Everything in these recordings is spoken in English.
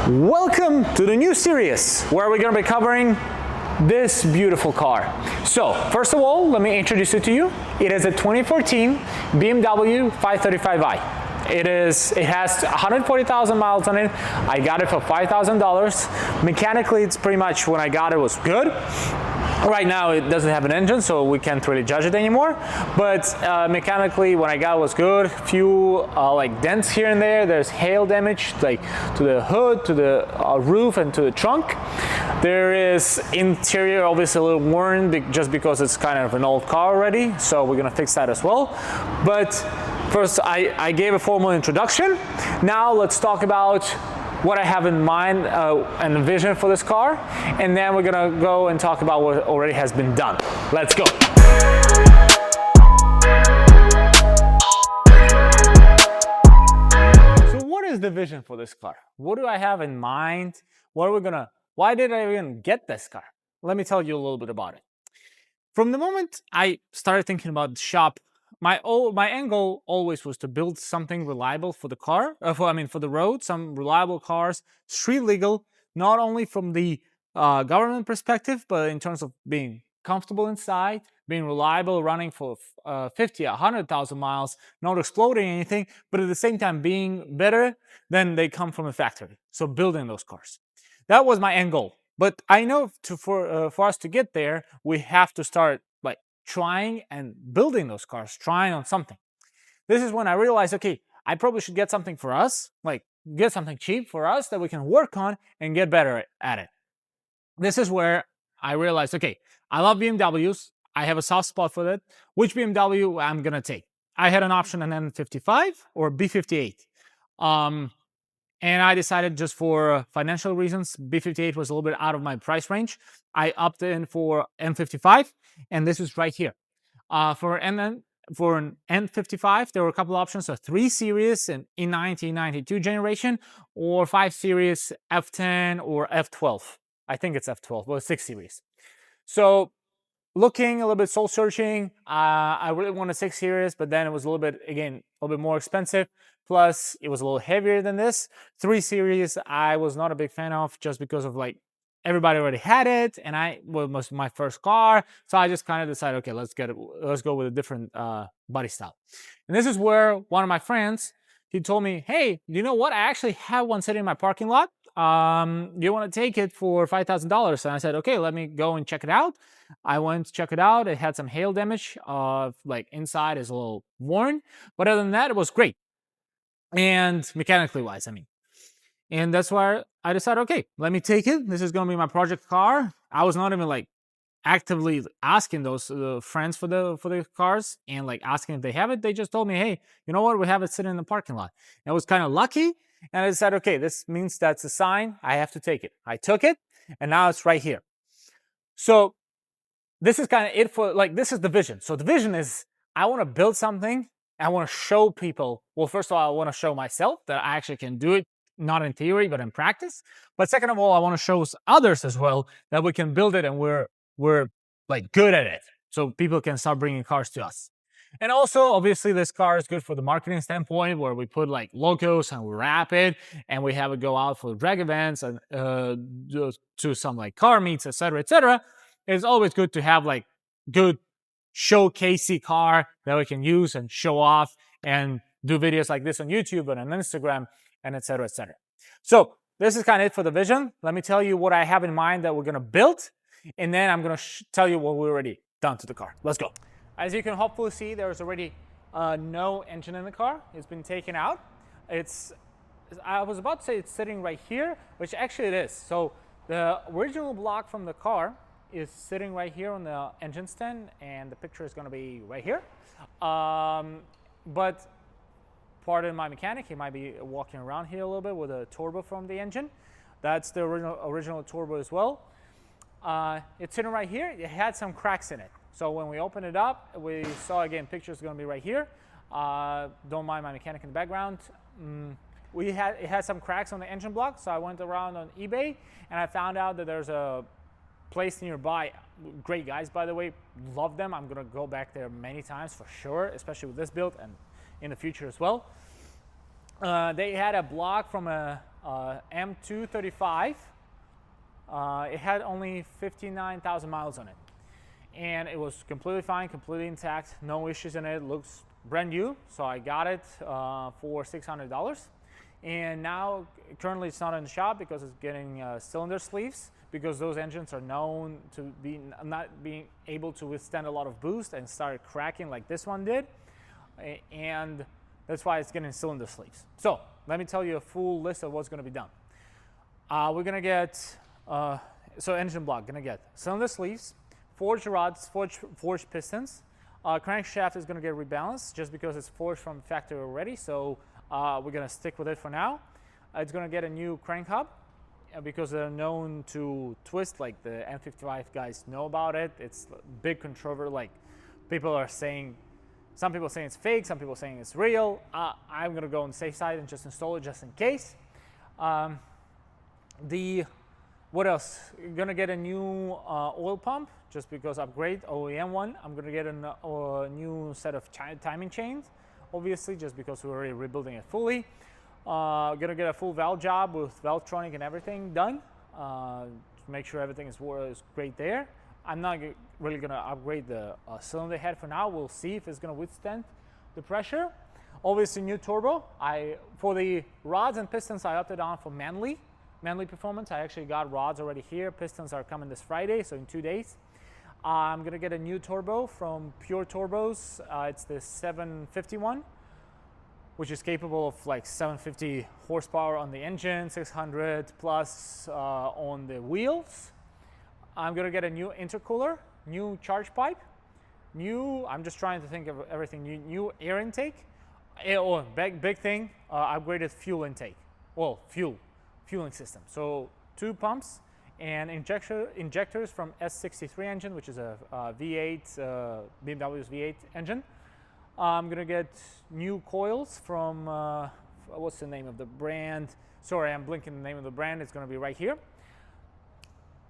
Welcome to the new series where we're going to be covering this beautiful car. So first of all, let me introduce it to you. It is a 2014 BMW 535i. It has 140,000 miles on it. I got it for $5,000. Mechanically, it's pretty much, when I got it, was good. Right now it doesn't have an engine, so we can't really judge it anymore, but mechanically when I got it was good. Few like dents here and there. There's hail damage like to the hood, to the roof, and to the trunk. There is interior obviously a little worn just because it's kind of an old car already, so we're gonna fix that as well. But first I gave a formal introduction. Now let's talk about what I have in mind and the vision for this car, and then we're gonna go and talk about what already has been done. Let's go. So what is the vision for this car? What do I have in mind? Why did I even get this car? Let me tell you a little bit about it. From the moment I started thinking about the shop, my end goal always was to build something reliable for the car, for the road, some reliable cars, street legal, not only from the government perspective, but in terms of being comfortable inside, being reliable, running for 50, 100,000 miles, not exploding anything, but at the same time being better than they come from a factory. So building those cars. That was my end goal. But I know for us to get there, we have to start like trying and building those cars, trying on something. This is when I realized, okay, I probably should get something for us, like get something cheap for us that we can work on and get better at it. This is where I realized, okay, I love BMWs. I have a soft spot for that. Which BMW I'm gonna take? I had an option, an N55 or B58. And I decided, just for financial reasons, B58 was a little bit out of my price range. I opted in for N55, and this is right here. For an N55, there were a couple options: a 3 Series, an E90, E92 generation, or 5 Series F10 or F12. I think it's F12, well, 6 Series. So looking a little bit, soul searching, I really want a 6 Series, but then it was a little bit more expensive. Plus, it was a little heavier than this. 3 Series, I was not a big fan of, just because of like everybody already had it, and it was my first car, so I just kind of decided, okay, let's go with a different body style. And this is where one of my friends, he told me, hey, you know what? I actually have one sitting in my parking lot. Do you want to take it for $5,000? And I said, okay, let me go and check it out. I went to check it out. It had some hail damage. Like inside is a little worn, but other than that, it was great. And mechanically wise, I mean. And that's why I decided, okay, let me take it. This is going to be my project car. I was not even like actively asking those friends for the cars and like asking if they have it. They just told me, hey, you know what? We have it sitting in the parking lot. And I was kind of lucky. And I decided, okay, this means that's a sign. I have to take it. I took it, and now it's right here. So this is kind of it for, like, this is the vision. So the vision is, I want to build something. I want to show people, well, first of all, I want to show myself that I actually can do it, not in theory, but in practice. But second of all, I want to show others as well that we can build it, and we're like good at it. So people can start bringing cars to us. And also, obviously, this car is good for the marketing standpoint, where we put like logos and we wrap it, and we have it go out for drag events and to some like car meets, etc., etc. It's always good to have like good showcasey car that we can use and show off and do videos like this on YouTube and on Instagram, and etc., etc. So this is kind of it for the vision. Let me tell you what I have in mind that we're going to build, and then I'm going to tell you what we already done to the car. Let's go. As you can hopefully see, there's already no engine in the car. It's been taken out. I was about to say it's sitting right here, which actually it is. So the original block from the car is sitting right here on the engine stand, and the picture is going to be right here. But pardon my mechanic, he might be walking around here a little bit with a turbo from the engine. That's the original turbo as well. It's sitting right here. It had some cracks in it. So when we opened it up, we saw, again, picture's going to be right here. Don't mind my mechanic in the background. It had some cracks on the engine block, so I went around on eBay, and I found out that there's a place nearby. Great guys, by the way, love them. I'm going to go back there many times for sure, especially with this build and in the future as well. They had a block from a M235. It had only 59,000 miles on it. And it was completely fine, completely intact, no issues in it, looks brand new. So I got it for $600. And now, currently it's not in the shop because it's getting cylinder sleeves, because those engines are known to be not being able to withstand a lot of boost and started cracking like this one did. And that's why it's getting cylinder sleeves. So let me tell you a full list of what's going to be done. We're going to get, so engine block, going to get cylinder sleeves, forged rods, forged pistons. Crankshaft is going to get rebalanced just because it's forged from factory already. So we're going to stick with it for now. It's going to get a new crank hub because they're known to twist, like the M55 guys know about it. It's big controversy. Like, people are saying, some people saying it's fake, some people saying it's real. I'm going to go on the safe side and just install it just in case. What else? You're going to get a new oil pump just because upgrade, OEM one. I'm going to get a new set of timing chains, obviously, just because we're already rebuilding it fully. Going to get a full valve job with Valvetronic and everything done to make sure everything is great there. I'm not really going to upgrade the cylinder head for now. We'll see if it's going to withstand the pressure. Obviously, new turbo. For the rods and pistons, I opted on for Manly Performance. I actually got rods already here. Pistons are coming this Friday, so in 2 days. I'm going to get a new turbo from Pure Turbos. It's the 751, which is capable of like 750 horsepower on the engine, 600 plus on the wheels. I'm going to get a new intercooler, new charge pipe, I'm just trying to think of everything, new air intake. Big thing, upgraded fuel intake. Well, fueling system. So 2 pumps and injectors from S63 engine, which is a V8, BMW's V8 engine. I'm gonna get new coils from, what's the name of the brand? Sorry, I'm blinking the name of the brand. It's gonna be right here.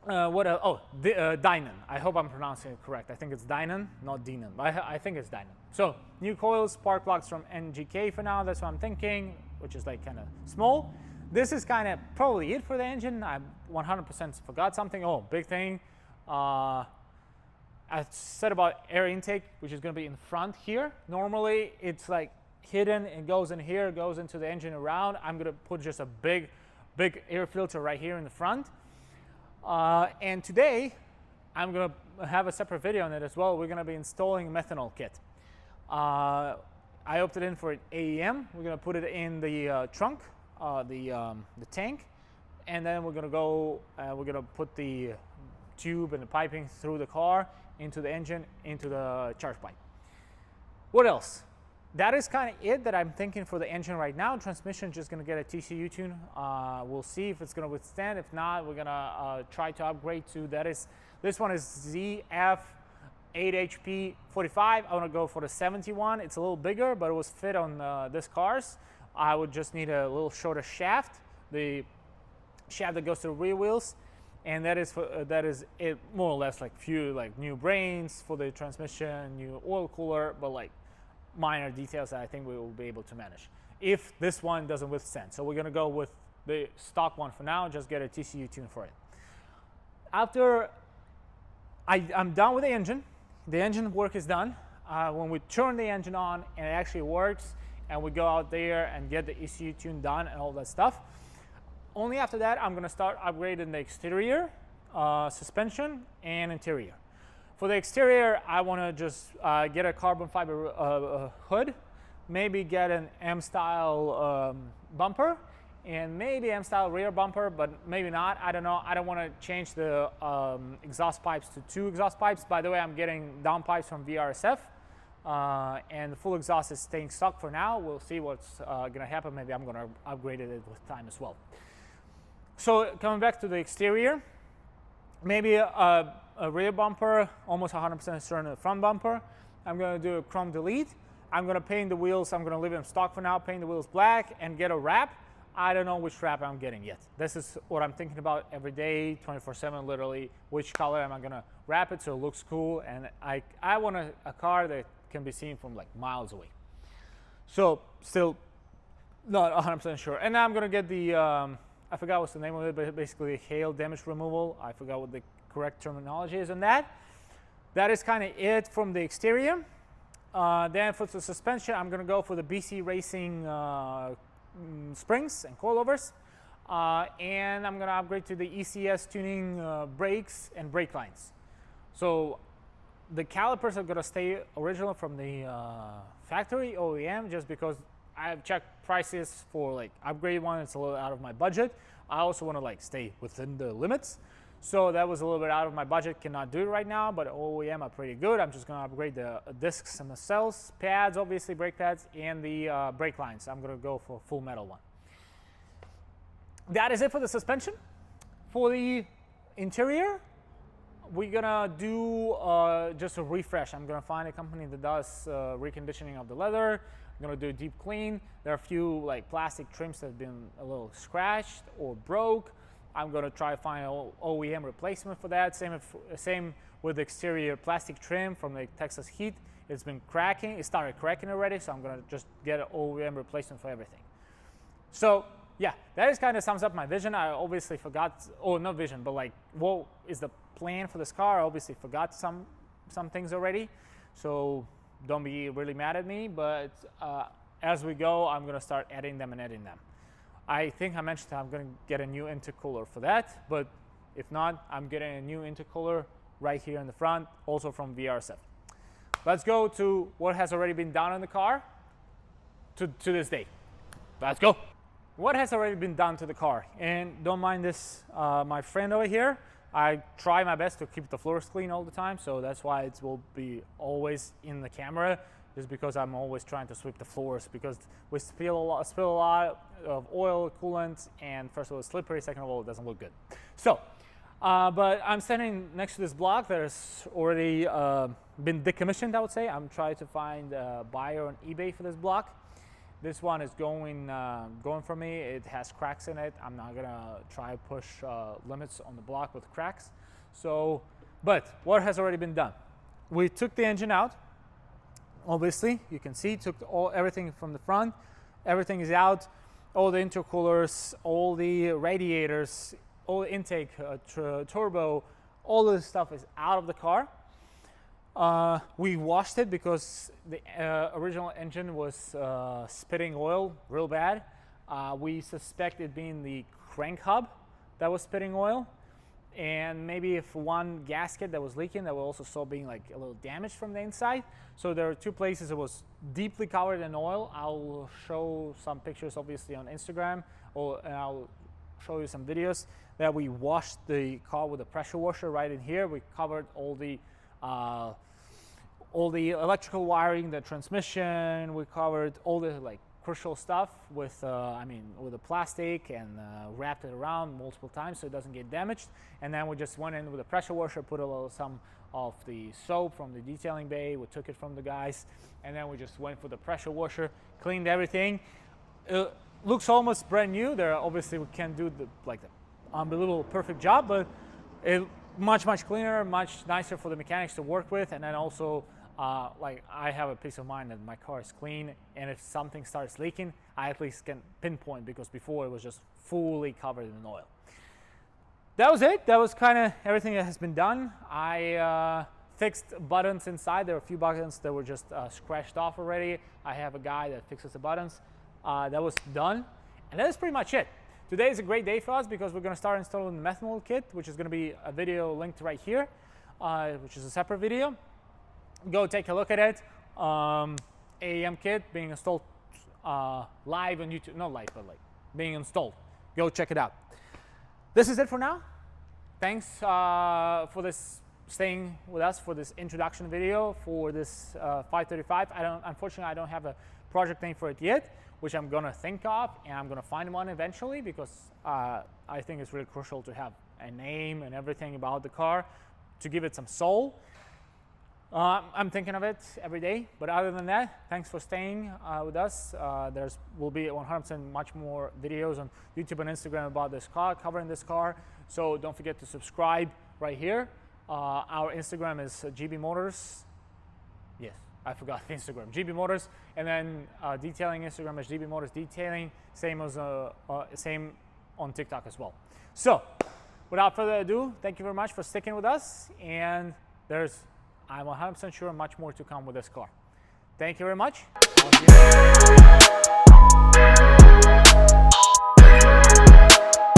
What else? Oh, Dynon. I hope I'm pronouncing it correct. I think it's Dynon, not Denon. I think it's Dynon. So new coils, spark plugs from NGK for now. That's what I'm thinking, which is like kind of small. This is kind of probably it for the engine. I 100% forgot something. Oh, big thing. I said about air intake, which is going to be in front here. Normally, it's like hidden and goes in here, goes into the engine around. I'm going to put just a big air filter right here in the front. And today, I'm going to have a separate video on it as well. We're going to be installing a methanol kit. I opted in for an AEM. We're going to put it in the trunk. The tank, and then we're gonna go. We're gonna put the tube and the piping through the car into the engine, into the charge pipe. What else? That is kind of it that I'm thinking for the engine right now. Transmission just gonna get a TCU tune. We'll see if it's gonna withstand. If not, we're gonna try to upgrade to this one is ZF 8HP 45. I want to go for the 71. It's a little bigger, but it was fit on this cars. I would just need a little shorter shaft, the shaft that goes to the rear wheels, and that is it, more or less like new brains for the transmission, new oil cooler, but like minor details that I think we will be able to manage if this one doesn't withstand. So we're gonna go with the stock one for now, just get a TCU tune for it. After I'm done with the engine work is done. When we turn the engine on and it actually works, and we go out there and get the ECU tune done and all that stuff. Only after that, I'm gonna start upgrading the exterior, suspension, and interior. For the exterior, I wanna just get a carbon fiber hood, maybe get an M-style bumper, and maybe M-style rear bumper, but maybe not, I don't know. I don't wanna change the exhaust pipes to 2 exhaust pipes. By the way, I'm getting down pipes from VRSF. And the full exhaust is staying stock for now. We'll see what's gonna happen. Maybe I'm gonna upgrade it with time as well. So coming back to the exterior, maybe a rear bumper, almost 100% certain the front bumper. I'm gonna do a chrome delete. I'm gonna paint the wheels. I'm gonna leave them stock for now, paint the wheels black and get a wrap. I don't know which wrap I'm getting yet. This is what I'm thinking about every day, 24/7, literally. Which color am I gonna wrap it so it looks cool? And I want a car that can be seen from like miles away. So still not 100% sure. And now I'm gonna get the I forgot what's the name of it, but basically hail damage removal. I forgot what the correct terminology is on that. That is kind of it from the exterior. Then for the suspension, I'm going to go for the BC Racing springs and coilovers. And I'm going to upgrade to the ECS tuning brakes and brake lines. So the calipers are going to stay original from the factory OEM, just because I've checked prices for like upgrade one. It's a little out of my budget. I also want to like stay within the limits. So that was a little bit out of my budget, cannot do it right now, but OEM are pretty good. I'm just going to upgrade the discs and the cells, pads, obviously brake pads, and the brake lines. I'm going to go for a full metal one. That is it for the suspension. For the interior, we're going to do just a refresh. I'm going to find a company that does reconditioning of the leather. I'm going to do a deep clean. There are a few like plastic trims that have been a little scratched or broke. I'm going to try to find an OEM replacement for that. Same with the exterior plastic trim from the Texas Heat. It's been cracking. It started cracking already, so I'm going to just get an OEM replacement for everything. So yeah, that is kind of sums up my vision. I obviously forgot, or not vision, but like what is the plan for this car. I obviously forgot some things already, so don't be really mad at me. But as we go, I'm going to start adding them. I think I mentioned I'm going to get a new intercooler for that, but if not, I'm getting a new intercooler right here in the front, also from VR7. Let's go to what has already been done on the car to this day. Let's go. What has already been done to the car? And don't mind this, my friend over here. I try my best to keep the floors clean all the time, so that's why it will be always in the camera, just because I'm always trying to sweep the floors, because we spill a lot of oil, coolant, and first of all it's slippery, second of all it doesn't look good. So, but I'm standing next to this block that has already been decommissioned, I would say. I'm trying to find a buyer on eBay for this block. This one is going for me. It has cracks in it. I'm not gonna try to push limits on the block with cracks. So, but what has already been done? We took the engine out. Obviously, you can see, took everything from the front. Everything is out. All the intercoolers, all the radiators, all the intake, turbo, all this stuff is out of the car. We washed it because the original engine was spitting oil real bad. We suspect it being the crank hub that was spitting oil. And maybe if one gasket that was leaking, that we also saw being like a little damaged from the inside. So there are two places it was deeply covered in oil. I'll show some pictures obviously on Instagram, and I'll show you some videos that we washed the car with a pressure washer right in here. We covered all the electrical wiring, the transmission. We covered all the like crucial stuff with with the plastic, and wrapped it around multiple times so it doesn't get damaged. And then we just went in with a pressure washer, put some of the soap from the detailing bay. We took it from the guys, and then we just went for the pressure washer, cleaned everything. It looks almost brand new. There obviously we can't do the unbelievable perfect job, but it much cleaner, much nicer for the mechanics to work with. And then also like I have a peace of mind that my car is clean, and if something starts leaking, I at least can pinpoint, because before it was just fully covered in oil. That was it. That was kind of everything that has been done. I fixed buttons inside. There were a few buttons that were just scratched off already. I have a guy that fixes the buttons. That was done, and that is pretty much it. Today is a great day for us because we're going to start installing the methanol kit, which is going to be a video linked right here, which is a separate video. Go take a look at it. AEM kit being installed live on YouTube. Not live, but like being installed. Go check it out. This is it for now. Thanks for staying with us for this introduction video for this 535. Unfortunately, I don't have a project name for it yet, which I'm gonna think of, and I'm gonna find one eventually, because I think it's really crucial to have a name and everything about the car to give it some soul. I'm thinking of it every day, but other than that, thanks for staying with us. There will be 100% much more videos on YouTube and Instagram about this car, covering this car. So don't forget to subscribe right here. Our Instagram is gbmotors. Yes, I forgot the Instagram, gbmotors, and then detailing Instagram is gbmotors detailing. Same on TikTok as well. So without further ado, thank you very much for sticking with us. And I'm 100% sure much more to come with this car. Thank you very much.